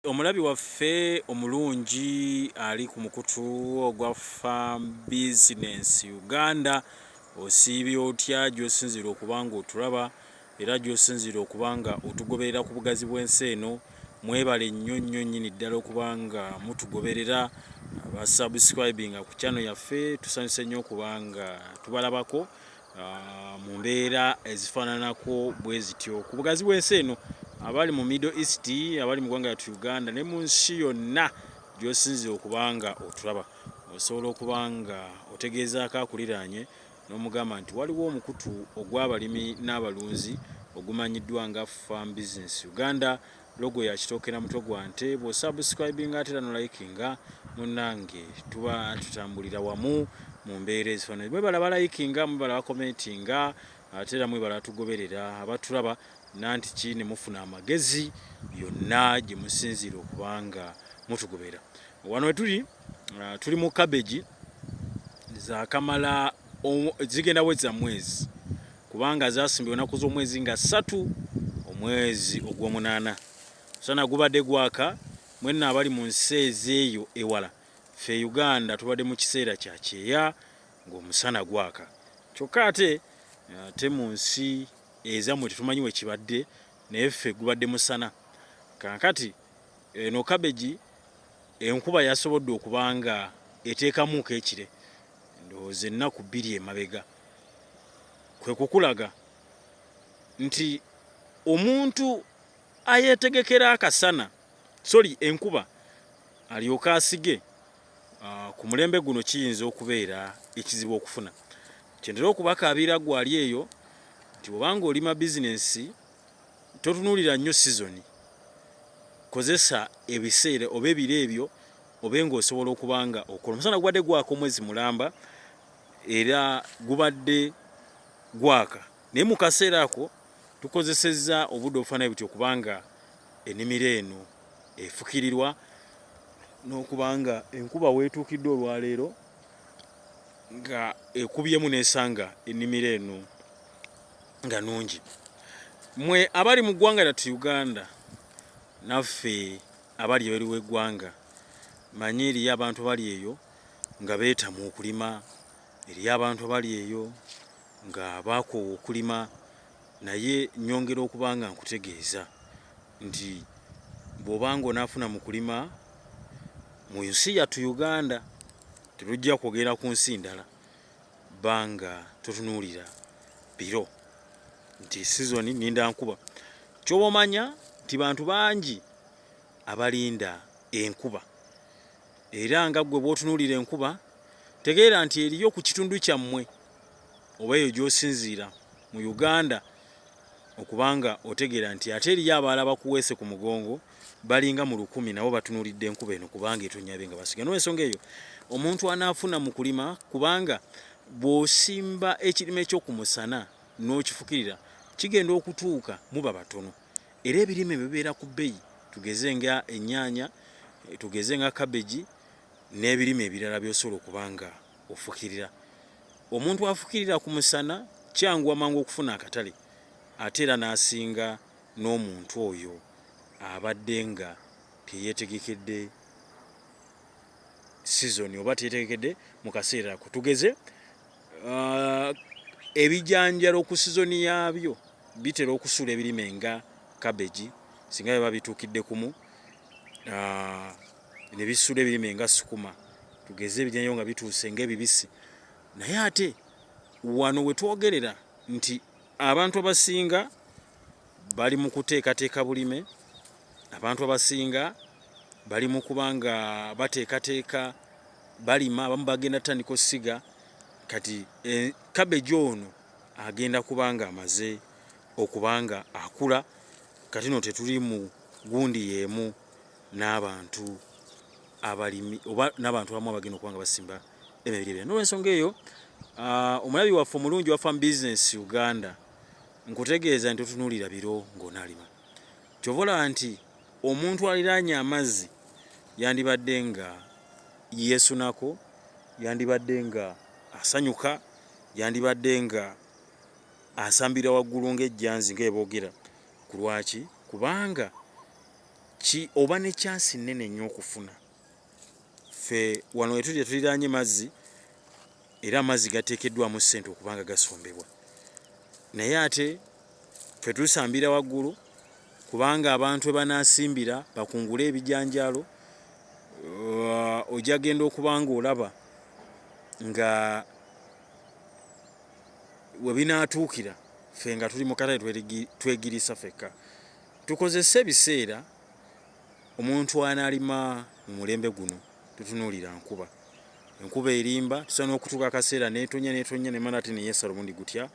omulabi waffe omulungi ali ku mukutu ogwa Farm Business Uganda. Osiibye otya gy'osinzira okubanga otulaba era gy'osinzira okubanga otugoberera ku bugazi bw'ensi eno. Mwebale nnyo nnyo nnyini ddala okubanga mutugoberera abasubscribinga ku channel yaffe. Tusanyuse nnyo okubanga tubalabako mu mbeera ezifaananako bwe zityo ku bugazi bw'ensi eno, abali mu Middle East, abali mu ggwanga lyattu Uganda ne mu nsi yonna gy'osinzira okubanga otulaba. Osobola okubanga otegeezaako akuliraanye n'omugamba nti waliwo omukutu ogw'abalimi n'abalunzi ogumanyiddwa nga Farm Business Uganda. Logo ya kitooke na mutwe gwa nte. Bw'osubscribinga ate era n'olayikinga, munnange tuba tutambulira wamu mu mbeera ezifaananyi. Mwebala balayikinga, mwebala bakomentinga, ate era mwebala tugoberera abatulaba nantiki ne mufuna amagezi byonna gye musinzira okubanga mutugobera. Wano wetuli tuli mu cabbage zaakamala zigenda weza mwezi, kubanga zasimbye onaku z'omwezi nga 3 omwezi ogw'omunaana. Sana gubadde gwaka mwenna abali mu nsi ezeeyo ewala. Ffe Uganda tubadde mu kiseera kya kyeya ng'omusana gwaka. Kyokka ate mu nsi ezammwe tetumanyi we kibadde, naye ffe gubadde musana. Kaakati eno cabbage enkuba yasobodde okubanga eteekamuuko ekire, ndowooza ennaku 2 emabega. Kwe kukulaga nti omuntu ayeetegekera akasana, enkuba alyoka asige, ku mulembe guno kiyinza okubeera ekizibu okufuna. Kyentera okubakaabira gwe ali eyo nti bw'obanga olima bizinensi totunuulira nnyo sizoni, kozesa ebiseera oba ebiro ebyo obe ng'osobola okubanga okola. Omusana gubadde gwaka omwezi mulamba era gubadde gwaka, naye mu kaseera ako tukozesezza obudde obufaananyi buti okubanga ennimiro eno efukirirwa n'okubanga enkuba weetuukidde olwaleero nga ekubyemu n'esanga ennimiro eno nga nnungi. Mmwe abali mu ggwanga lyattu Uganda, naffe abali ebweru w'eggwanga, manyi eriyo abantu abali eyo nga beetamu okulima, eriyo abantu abali eyo nga baakoowa okulima. Naye nnyongera okubanga nkutegeeza nti bw'obanga onaafuna mu kulima mu nsi yattu Uganda, terujja kwogera ku nsi ndala, banga totunuulira biro nti sizoni ninda nkuba. Ky'oba omanya nti bantu bangi abalinda enkuba, era nga ggwe bw'otunuulira enkuba tegeera nti eriyo ku kitundu kyammwe oba eyo gy'osinziira mu Uganda, okubanga otegeera nti ate eriyo abalala bakuweese ku mugongo balinga mu 100 nabo batunuulidde enkuba eno kubanga etonyabe nga basiga. N'ensonga eyo omuntu anaafuna mu kulima, kubanga bw'osimba ekirime ky'okumusana n'okifukirira kigenda okutuuka muba batono, era ebirime bibeera ku bbeeyi. Tugeze nga ennyaanya, tugeze nga cabbage n'ebirime ebirala by'osobola okubanga ofukirira. Omuntu afukirira ku musana kyanguwa mangu okufuna akatale, ate era n'asinga n'omuntu oyo abadde nga teyeetegekedde sizoni oba teyeetegekedde mu kaseera ako. Tugeze ebijanjalo ku sizoni yaabyo bitera okusula ebirime nga cabbage singa biba bituukidde kumu, ne bisula ebirime nga sukuma. Tugeze ebijanjalo nga bituuse ng'ebibisi. Naye ate wano we twogerera nti abantu abasinga bali mu kuteekateeka bulime, abantu abasinga bali mu kubanga bateekateeka balima, abamu bagenda tandika osiga. Kati cabbage ono agenda kubanga amaze okubanga akula. Kati no tetuli mu gundi yeemu n'abantu abalimi oba n'abantu abamu abagenda okubanga basimba emibiri ebyo. N'olw'ensonga eyo omulabi waffe omulungi wa Farm Business Uganda nkutegeeza nti otunuulira biro ng'onaalima. Kyova olaba nti omuntu aliraanye amazzi yandibadde nga yeesunako, yandibadde nga asanyuka, yandibadde nga asambira waggulu ng'ejjanzi ng'eboogera. Ku lwaki? Kubanga oba ne chance nnene nnyo okufuna. Ffe wano wetuli tuliraanye mazzi era amazzi gateekeddwamu ssente okubanga gasombebwa, naye ate ffe tusambira waggulu kubanga abantu banaasimbira bakungule ebijanjaalo ojja genda okubanga olaba nga we binaatuukira ffe nga tuli mu katale twegirisa ffekka. Tukozesa ebiseera omuntu anaalima mu mulembe guno tutunuulira nkuba. Enkuba erimba tusobola n'okutuuka akaseera neetonya nemala ate neyeesala omundi gutya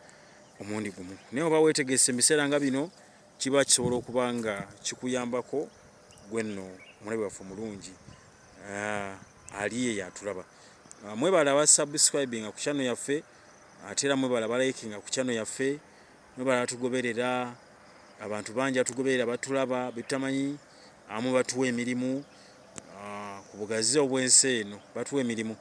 omundi gumu. Naye oba weetegese ebiseera nga bino kiba kisobola okuba nga kikuyambako gwe nno omulabi waffe omulungi ali eyo atulaba. Mwebala aba subscribinga ku channel yaffe, ate era mwebala balikinga ku channel yaffe, mwebala tugoberera abantu bangi atugoberera batulaba bitamanyi amu batuwa emirimu ku bugazi obw'ensi eno batuwa emirimu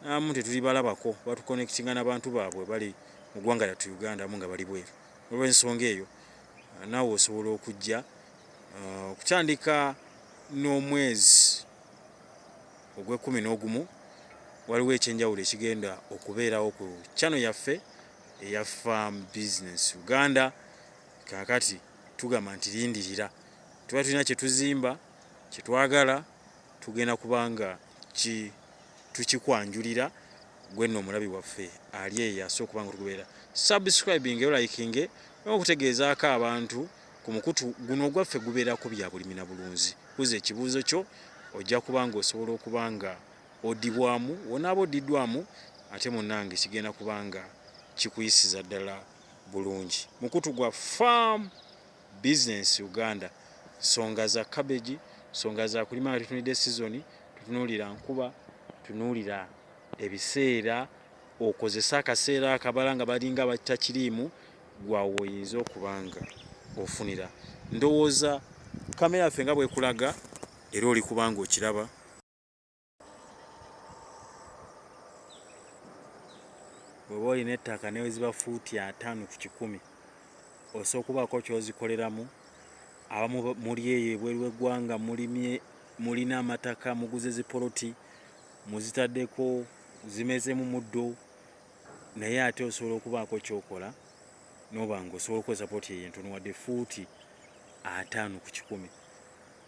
amu tetulibalabako batuconnectinga n'abantu baabwe bali mu ggwanga lyattu Uganda amu nga bali bweru. Olw'ensonga eyo naawe osobola okujja okutandika n'omwezi ogw'11 waliwo ekyenjawulo ekigenda okubeerawo ku channel yaffe eya Farm Business Uganda. Kaakati tugamba nti lindirira, tuba tulina kye tuzimba kye twagala tugenda kubanga tukikwanjulira gwe nno omulabi waffe ali eyo asobola okuba nga tugoberera. Subscribing era likinge n'okutegeezaako abantu ku mukutu guno ogwaffe gubeerako bya bulimi na bulunzi. Kuza ekibuuzo kyo ojja kuba nga osobola okuba nga oddibwamu, wonaaba oddiddwamu ate munnange kigenda kuba nga kikuyisiza ddala bulungi. Mukutu gwa Farm Business Uganda, nsonga za cabbage, nsonga za kulima nga tutunidde season, tutunuulira nkuba, tunuulira ebiseera, okozesa akaseera akabala nga balinga batakiriimu gwawe oyinza okuba nga ofunira. Ndowooza kamera yaffe nga bwekulaga era oli kubanga okiraba. Bw'oba olina ettaka neweziba fuuti 5 ku 100 osobola okubaako kyozikoleramu. Abamu muli eyo ebweru w'eggwanga mulina amataka muguze zipoloti muzitaddeko zimezemu muddo, naye ate osobola okubaako kyokola n'oba nga osobola okukozesa poloti eyo entono wadde fuuti 5 ku 100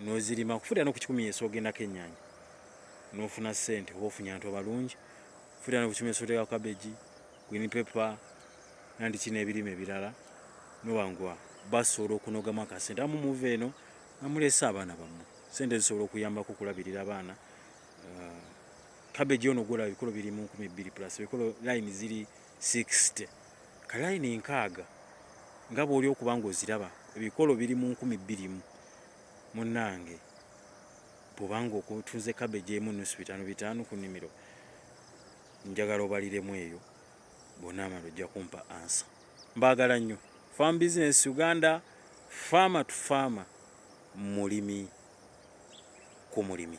n'ozirima. Ku fuuti 5 ku 100 yeso ogendako ennyaanya n'ofuna ssente oba ofunye abantu abalungi. Fuuti 5 ku 100 osobola cabbage, green pepper nandi kino ebirime ebirala n'oba nga basobola okunogamu akasente. Amu muva eno nga mulese abaana bammwe, sente zisobola okuyambako okulabirira abaana. Cabbage ono gwola ebikolo biri mu 200 plus, ebikolo line ziri 60, ka line 60 nga bw'oli okuba nga oziraba ebikolo biri mu 20,000 munnange. Bw'obanga okutuze cabbage emu nusu 5 ku nnimiro, njagala obaliremu eyo bonna amala ojja kumpa ansa. Mbaagala nnyo. Farm Business Uganda, farmer to farmer, mulimi ku mulimi.